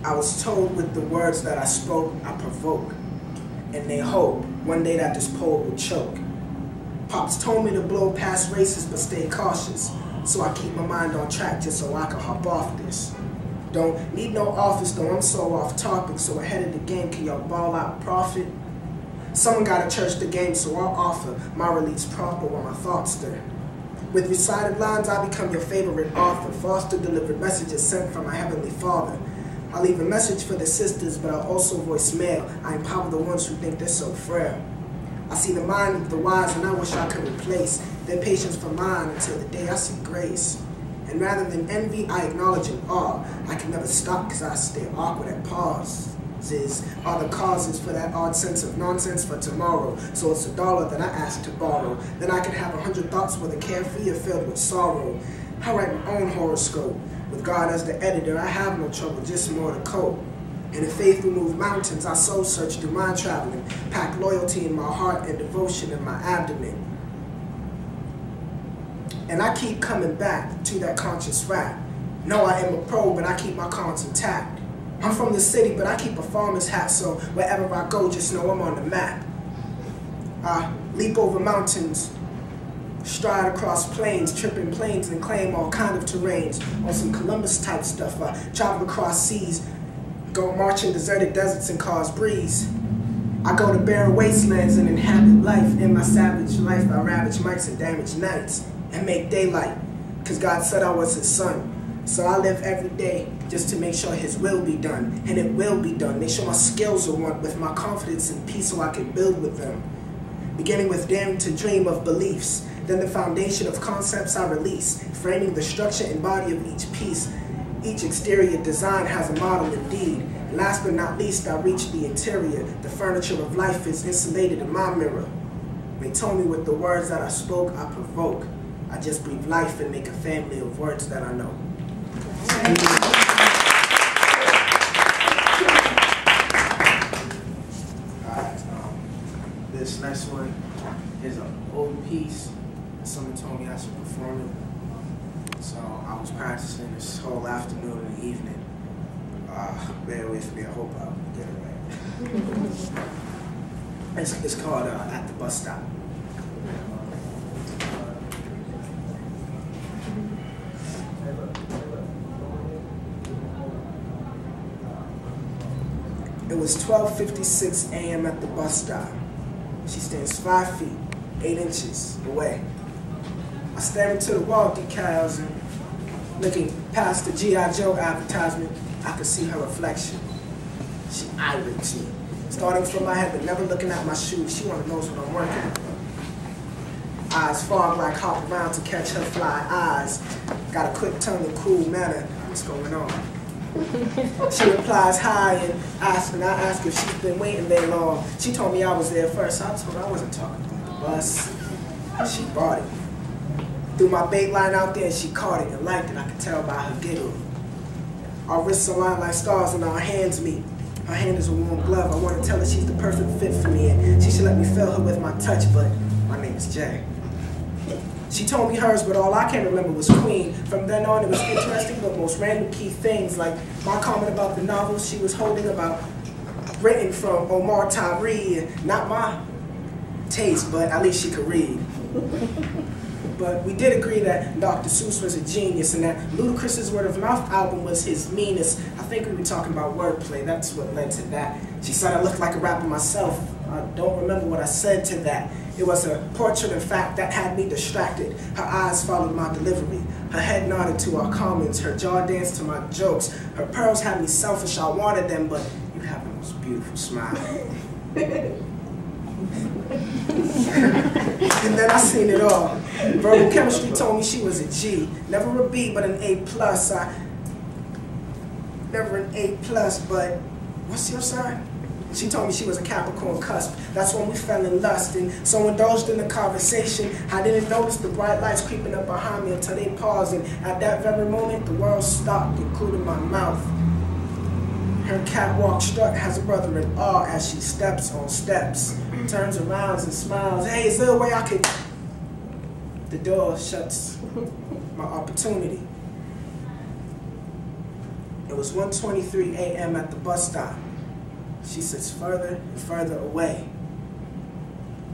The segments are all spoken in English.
I was told with the words that I spoke, I provoke. And they hope one day that this poet would choke. Pops told me to blow past races but stay cautious. So I keep my mind on track just so I can hop off this. Don't need no office though, I'm so off topic. So ahead of the game, can y'all ball out profit? Someone gotta church the game, so I'll offer my release proper while my thoughts stir. With recited lines, I become your favorite author. Foster delivered messages sent from my heavenly Father. I leave a message for the sisters, but I'll also voice mail. I empower the ones who think they're so frail. I see the mind of the wise, and I wish I could replace their patience for mine until the day I see grace. And rather than envy, I acknowledge and awe. I can never stop because I stay awkward at pauses. Are the causes for that odd sense of nonsense for tomorrow. So it's $1 that I ask to borrow. Then I can have 100 thoughts whether carefree or filled with sorrow. I write my own horoscope. With God as the editor, I have no trouble, just more to cope. And in faith we move mountains, I soul search through mind traveling. Pack loyalty in my heart and devotion in my abdomen. And I keep coming back to that conscious rap. No, I am a pro, but I keep my cons intact. I'm from the city, but I keep a farmer's hat, so wherever I go, just know I'm on the map. I leap over mountains, stride across plains, tripping planes and claim all kind of terrains. On some Columbus type stuff, I travel across seas, go marching deserted deserts and cause breeze. I go to barren wastelands and inhabit life. In my savage life, I ravage mites and damage nights and make daylight, because God said I was his son. So I live every day just to make sure his will be done, and it will be done. Make sure my skills are one with my confidence and peace so I can build with them. Beginning with daring to dream of beliefs, then the foundation of concepts I release, framing the structure and body of each piece. Each exterior design has a model indeed. And last but not least, I reach the interior. The furniture of life is insulated in my mirror. They told me with the words that I spoke, I provoke. I just breathe life and make a family of words that I know. This next one is an old piece. Someone told me I should perform it. So I was practicing this whole afternoon and evening. Bear with me, I hope I'll get it right. It's called At the Bus Stop. It was 12:56 a.m. at the bus stop. She stands 5 feet, 8 inches away. I stare into the wall decals and looking past the G.I. Joe advertisement, I could see her reflection. She irates me. Starting from my head but never looking at my shoes, she wanna know what I'm working with. Eyes fog like hop around to catch her fly eyes. Got a quick tongue and cool manner. What's going on? She replies hi and I ask if she's been waiting there long. She told me I was there first. I told her I wasn't talking about the bus. She bought it. Threw my bait line out there and she caught it and liked it. I could tell by her giggle. Our wrists align like stars and our hands meet. Her hand is a warm glove. I want to tell her she's the perfect fit for me and she should let me fill her with my touch, but my name is Jay. She told me hers, but all I can remember was Queen. From then on, it was interesting, but most random key things, like my comment about the novels she was holding about, written from Omar Tyree, not my taste, but at least she could read. But we did agree that Dr. Seuss was a genius and that Ludacris's Word of Mouth album was his meanest. I think we were talking about wordplay. That's what led to that. She said I looked like a rapper myself. I don't remember what I said to that. It was a portrait, in fact, that had me distracted. Her eyes followed my delivery. Her head nodded to our comments. Her jaw danced to my jokes. Her pearls had me selfish. I wanted them, but you have the most beautiful smile. And then I seen it all. Verbal chemistry told me she was a G. Never a B, but an A+. Never an A+, but what's your sign? She told me she was a Capricorn cusp. That's when we fell in lust, and so indulged in the conversation, I didn't notice the bright lights creeping up behind me until they paused, and at that very moment, the world stopped, including my mouth. Her catwalk strut has a brother in awe as she steps on steps, turns around and smiles. Hey, is there a way I could... The door shuts my opportunity. It It was 1:23 a.m. at the bus stop. She sits further and further away.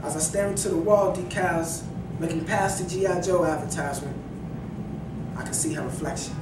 As I stare into the wall decals, looking past the G.I. Joe advertisement, I can see her reflection.